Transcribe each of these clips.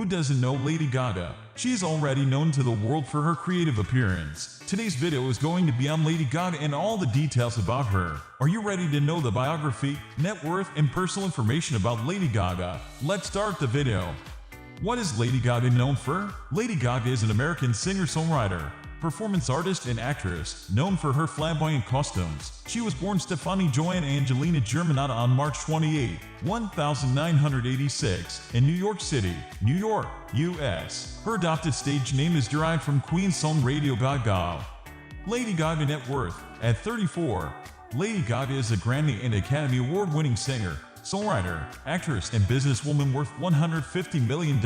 doesn't know Lady Gaga? She is already known to the world for her creative appearance. Today's video is going to be on Lady Gaga and all the details about her. Are you ready to know the biography, net worth, and personal information about Lady Gaga? Let's start the video. What is Lady Gaga known for? Lady Gaga is an American singer-songwriter, performance artist and actress, known for her flamboyant costumes. She was born Stefanie Joanne Angelina Germanotta on March 28, 1986, in New York City, New York, U.S. Her adopted stage name is derived from Queen's song Radio Gaga. Lady Gaga net worth. At 34, Lady Gaga is a Grammy and Academy Award-winning singer, songwriter, actress, and businesswoman worth $150 million.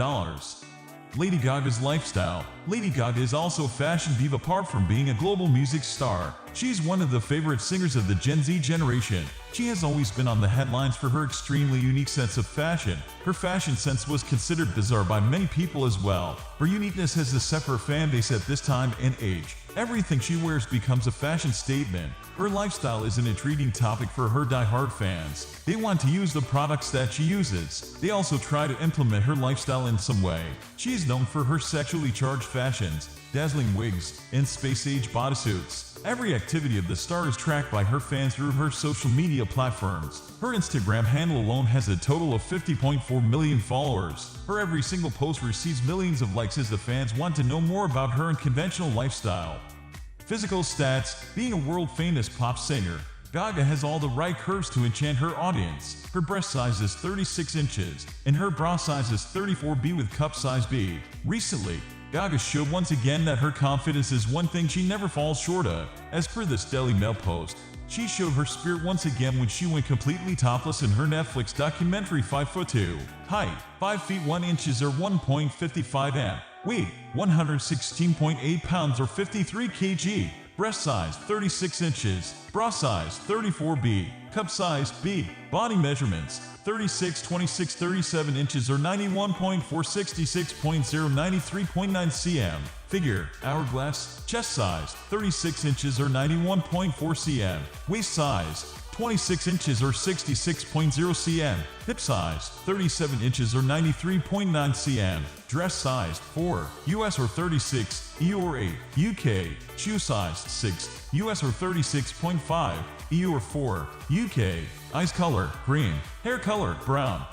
Lady Gaga's lifestyle. Lady Gaga is also a fashion diva. Apart from being a global music star, she's one of the favorite singers of the Gen Z generation. She has always been on the headlines for her extremely unique sense of fashion. Her fashion sense was considered bizarre by many people as well. Her uniqueness has a separate fan base at this time and age. Everything she wears becomes a fashion statement. Her lifestyle is an intriguing topic for her die-hard fans. They want to use the products that she uses. They also try to implement her lifestyle in some way. She is known for her sexually charged fashions, dazzling wigs, and space-age bodysuits. Every activity of the star is tracked by her fans through her social media platforms. Her Instagram handle alone has a total of 50.4 million followers. Her every single post receives millions of likes as the fans want to know more about her unconventional lifestyle. Physical stats. Being a world-famous pop singer, Gaga has all the right curves to enchant her audience. Her breast size is 36 inches, and her bra size is 34B with cup size B. Recently, Gaga showed once again that her confidence is one thing she never falls short of. As per this Daily Mail post, she showed her spirit once again when she went completely topless in her Netflix documentary 5'2". Height, 5 feet 1 inches or 1.55 m. Weight, 116.8 pounds or 53 kg. Breast size, 36 inches. Bra size, 34B. Cup size, B. Body measurements, 36, 26, 37 inches or 91.4, 66.0, 93.9 cm. Figure, hourglass. Chest size, 36 inches or 91.4 cm. Waist size, 26 inches or 66.0 cm. Hip size, 37 inches or 93.9 cm. Dress size, 4, US or 36, EU or 8, UK. Shoe size, 6, US or 36.5, EU or 4, UK. Eyes color, green. Hair color, brown.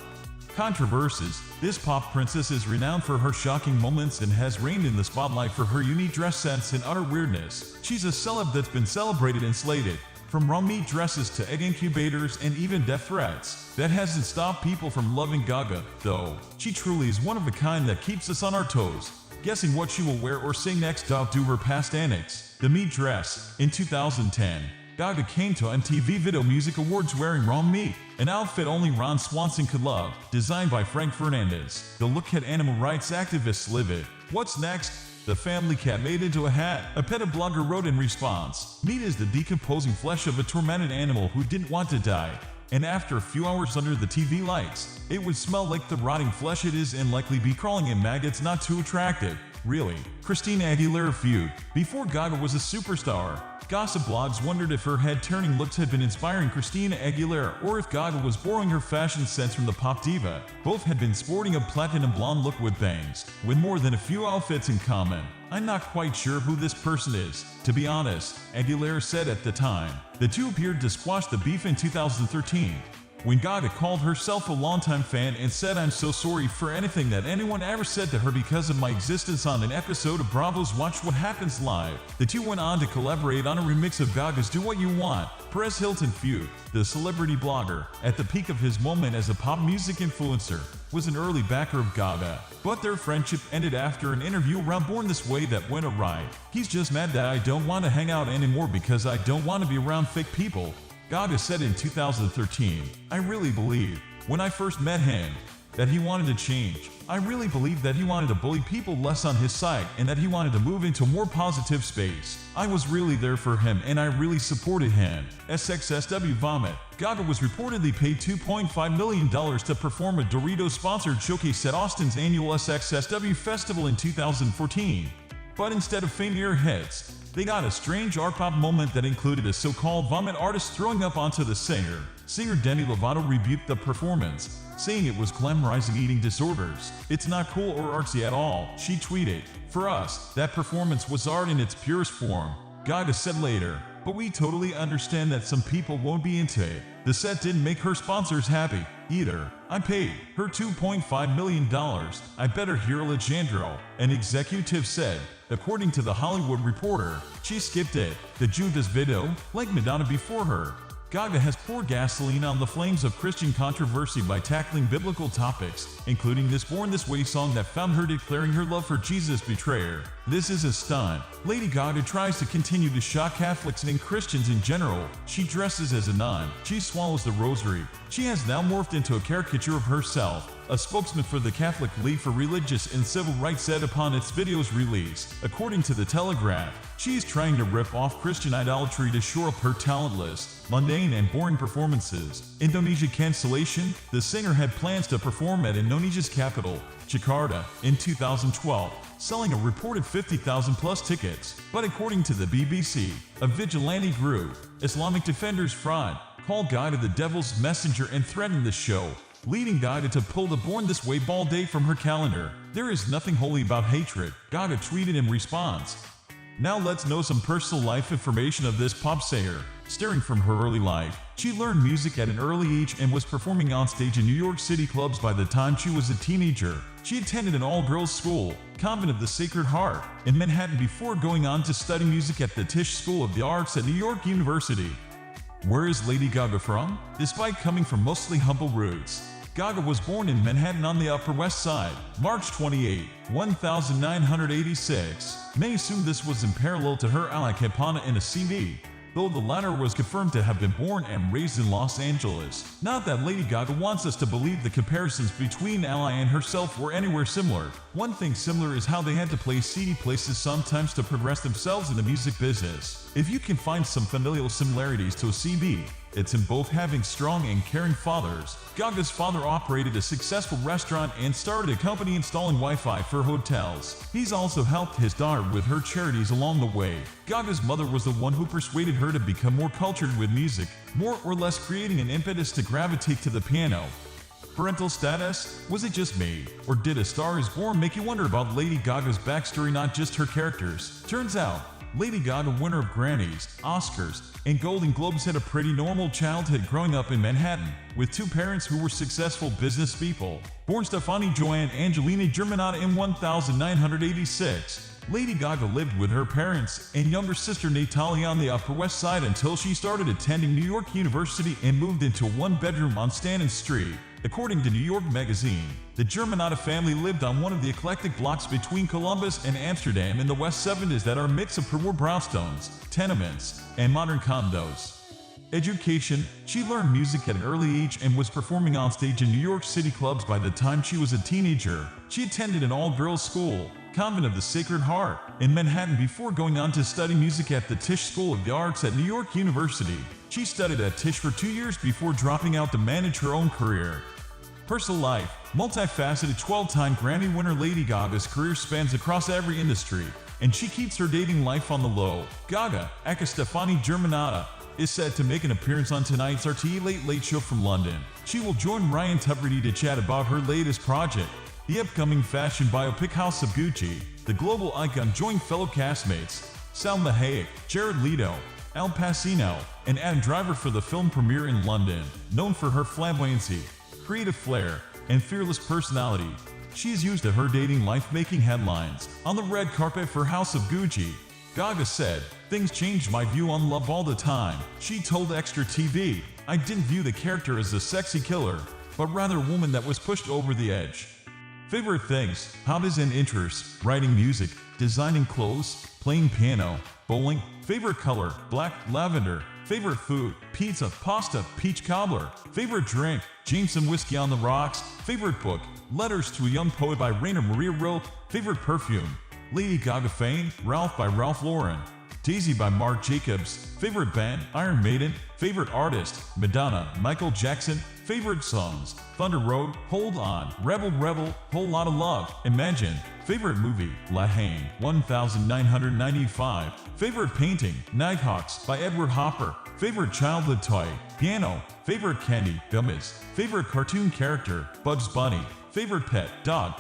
Controversies. This pop princess is renowned for her shocking moments and has reigned in the spotlight for her unique dress sense and utter weirdness. She's a celeb that's been celebrated and slated. From raw meat dresses to egg incubators and even death threats. That hasn't stopped people from loving Gaga, though. She truly is one of a kind that keeps us on our toes. Guessing what she will wear or sing next due to her past antics. The meat dress. In 2010, Gaga came to MTV Video Music Awards wearing raw meat, an outfit only Ron Swanson could love, designed by Frank Fernandez. The look had animal rights activists livid. What's next? The family cat made into a hat. A PETA blogger wrote in response, "Meat is the decomposing flesh of a tormented animal who didn't want to die. And after a few hours under the TV lights, it would smell like the rotting flesh it is and likely be crawling in maggots. Not too attractive." Really? Christina Aguilera feud. Before Gaga was a superstar, gossip blogs wondered if her head-turning looks had been inspiring Christina Aguilera or if Gaga was borrowing her fashion sense from the pop diva. Both had been sporting a platinum blonde look with bangs, with more than a few outfits in common. "I'm not quite sure who this person is, to be honest," Aguilera said at the time. The two appeared to squash the beef in 2013. When Gaga called herself a longtime fan and said, "I'm so sorry for anything that anyone ever said to her because of my existence" on an episode of Bravo's Watch What Happens Live. The two went on to collaborate on a remix of Gaga's Do What You Want. Perez Hilton feud. The celebrity blogger, at the peak of his moment as a pop music influencer, was an early backer of Gaga. But their friendship ended after an interview around Born This Way that went awry. "He's just mad that I don't want to hang out anymore because I don't want to be around fake people," Gaga said in 2013. "I really believed, when I first met him, that he wanted to change. I really believed that he wanted to bully people less on his side and that he wanted to move into a more positive space. I was really there for him and I really supported him." SXSW vomit. Gaga was reportedly paid $2.5 million to perform a Doritos-sponsored showcase at Austin's annual SXSW festival in 2014. But instead of faint airheads, They got a strange art-pop moment that included a so-called vomit artist throwing up onto the singer. Singer Demi Lovato rebuked the performance, saying it was glamorizing eating disorders. "It's not cool or artsy at all," she tweeted. "For us, that performance was art in its purest form," Gaga said later. "But we totally understand that some people won't be into it. The set didn't make her sponsors happy, either. I paid her $2.5 million. I better hear Alejandro," an executive said. According to The Hollywood Reporter, she skipped it. The Judas video, like Madonna before her. Gaga has poured gasoline on the flames of Christian controversy by tackling biblical topics, including this Born This Way song that found her declaring her love for Jesus' betrayer. "This is a stunt." Lady Gaga tries to continue to shock Catholics and Christians in general. She dresses as a nun. She swallows the rosary. She has now morphed into a caricature of herself. A spokesman for the Catholic League for Religious and Civil Rights said upon its video's release. According to The Telegraph, she is trying to rip off Christian idolatry to shore up her talentless, mundane and boring performances. Indonesia cancellation. The singer had plans to perform at Indonesia's capital, Jakarta, in 2012, selling a reported 50,000 plus tickets. But according to the BBC, a vigilante group, Islamic Defenders Front, called Gaga the devil's messenger and threatened the show, leading Gaga to pull the Born This Way ball date from her calendar. "There is nothing holy about hatred," Gaga tweeted in response. Now let's know some personal life information of this pop singer. Starting from her early life, she learned music at an early age and was performing on stage in New York City clubs by the time she was a teenager. She attended an all-girls school, Convent of the Sacred Heart, in Manhattan before going on to study music at the Tisch School of the Arts at New York University. Where is Lady Gaga from? Despite coming from mostly humble roots, Gaga was born in Manhattan on the Upper West Side, March 28, 1986. Many assumed this was in parallel to her Ala Capana in a CD, though the latter was confirmed to have been born and raised in Los Angeles. Not that Lady Gaga wants us to believe the comparisons between Ala and herself were anywhere similar. One thing similar is how they had to play seedy places sometimes to progress themselves in the music business. If you can find some familial similarities to a CD, it's in both having strong and caring fathers. Gaga's father operated a successful restaurant and started a company installing Wi-Fi for hotels. He's also helped his daughter with her charities along the way. Gaga's mother was the one who persuaded her to become more cultured with music, more or less creating an impetus to gravitate to the piano. Parental status? Was it just me? Or did A Star Is Born make you wonder about Lady Gaga's backstory, not just her characters? Turns out, Lady Gaga, winner of Grammys, Oscars, and Golden Globes, had a pretty normal childhood growing up in Manhattan, with two parents who were successful business people. Born Stefani Joanne Angelina Germanotta in 1986, Lady Gaga lived with her parents and younger sister Natalia on the Upper West Side until she started attending New York University and moved into a one-bedroom on Stanton Street. According to New York Magazine, the Germanotta family lived on one of the eclectic blocks between Columbus and Amsterdam in the West 70s that are a mix of pre-war brownstones, tenements, and modern condos. Education. She learned music at an early age and was performing on stage in New York City clubs by the time she was a teenager. She attended an all-girls school, Convent of the Sacred Heart, in Manhattan before going on to study music at the Tisch School of the Arts at New York University. She studied at Tisch for 2 years before dropping out to manage her own career. Personal life. Multifaceted 12-time Grammy winner Lady Gaga's career spans across every industry, and she keeps her dating life on the low. Gaga, aka Stefani Germanotta, is set to make an appearance on tonight's RTE Late Late Show from London. She will join Ryan Tubridy to chat about her latest project, the upcoming fashion biopic House of Gucci. The global icon joined fellow castmates Salma Hayek, Jared Leto, Al Pacino, and Adam Driver for the film premiere in London. Known for her flamboyancy, creative flair, and fearless personality, she is used to her dating life making headlines. On the red carpet for House of Gucci, Gaga said, "Things changed my view on love all the time." She told Extra TV, "I didn't view the character as a sexy killer, but rather a woman that was pushed over the edge." Favorite things: hobbies and interests, writing music, designing clothes, playing piano, bowling. Favorite color: black, lavender. Favorite food: pizza, pasta, peach cobbler. Favorite drink: Jameson whiskey on the rocks. Favorite book: Letters to a Young Poet by Rainer Maria Rilke. Favorite perfume: Lady Gaga Fame, Ralph by Ralph Lauren. Daisy by Marc Jacobs. Favorite band, Iron Maiden. Favorite artist, Madonna, Michael Jackson. Favorite songs, Thunder Road, Hold On, Rebel Rebel, Whole Lotta Love, Imagine. Favorite movie, La Haine, 1995. Favorite painting, Nighthawks by Edward Hopper. Favorite childhood toy, piano. Favorite candy, gummies. Favorite cartoon character, Bugs Bunny. Favorite pet, dog.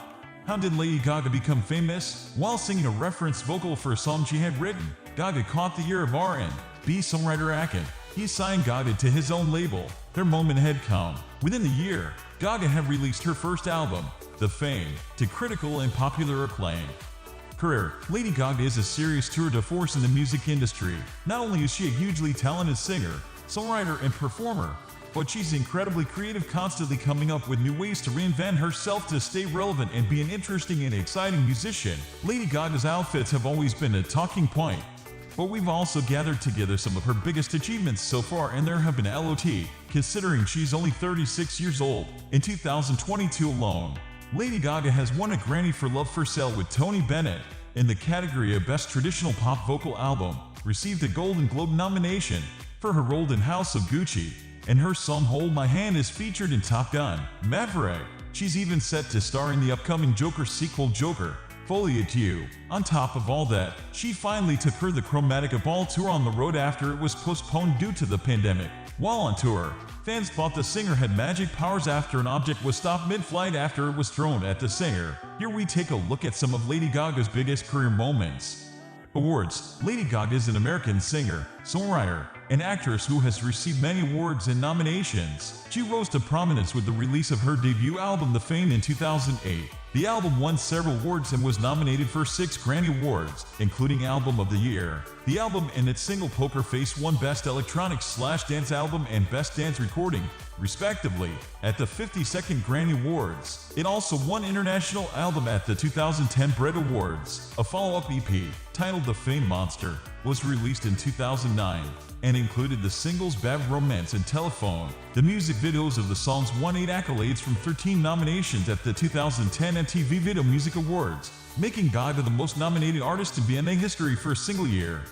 How did Lady Gaga become famous? While singing a reference vocal for a song she had written. Gaga caught the ear of R&B songwriter Akin. He signed Gaga to his own label. Their moment had come. Within the year, Gaga had released her first album, The Fame, to critical and popular acclaim. Career. Lady Gaga is a serious tour de force in the music industry. Not only is she a hugely talented singer, songwriter, and performer, but she's incredibly creative, constantly coming up with new ways to reinvent herself to stay relevant and be an interesting and exciting musician. Lady Gaga's outfits have always been a talking point, but we've also gathered together some of her biggest achievements so far, and there have been a lot, considering she's only 36 years old. In 2022 alone, Lady Gaga has won a Grammy for Love for Sale with Tony Bennett in the category of Best Traditional Pop Vocal Album, received a Golden Globe nomination for her role in House of Gucci, and her song Hold My Hand is featured in Top Gun: Maverick. She's even set to star in the upcoming Joker sequel, Joker: Folie à Deux. On top of all that, she finally took her The Chromatica Ball tour on the road after it was postponed due to the pandemic. While on tour, fans thought the singer had magic powers after an object was stopped mid-flight after it was thrown at the singer. Here we take a look at some of Lady Gaga's biggest career moments. Awards. Lady Gaga is an American singer, songwriter, and actress who has received many awards and nominations. She rose to prominence with the release of her debut album, The Fame, in 2008. The album won several awards and was nominated for 6 Grammy Awards, including Album of the Year. The album and its single Poker Face won Best Electronic/Dance Album and Best Dance Recording, respectively, at the 52nd Grammy Awards. It also won International Album at the 2010 Brit Awards. A follow-up EP, titled The Fame Monster, was released in 2009 and included the singles Bad Romance and Telephone. The music videos of the songs won 8 accolades from 13 nominations at the 2010 MTV Video Music Awards, making Gaga the most nominated artist in BMA history for a single year.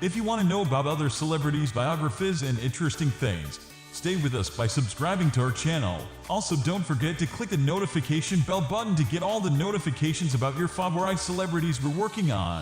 If you want to know about other celebrities' biographies and interesting things, stay with us by subscribing to our channel. Also, don't forget to click the notification bell button to get all the notifications about your favorite celebrities we're working on.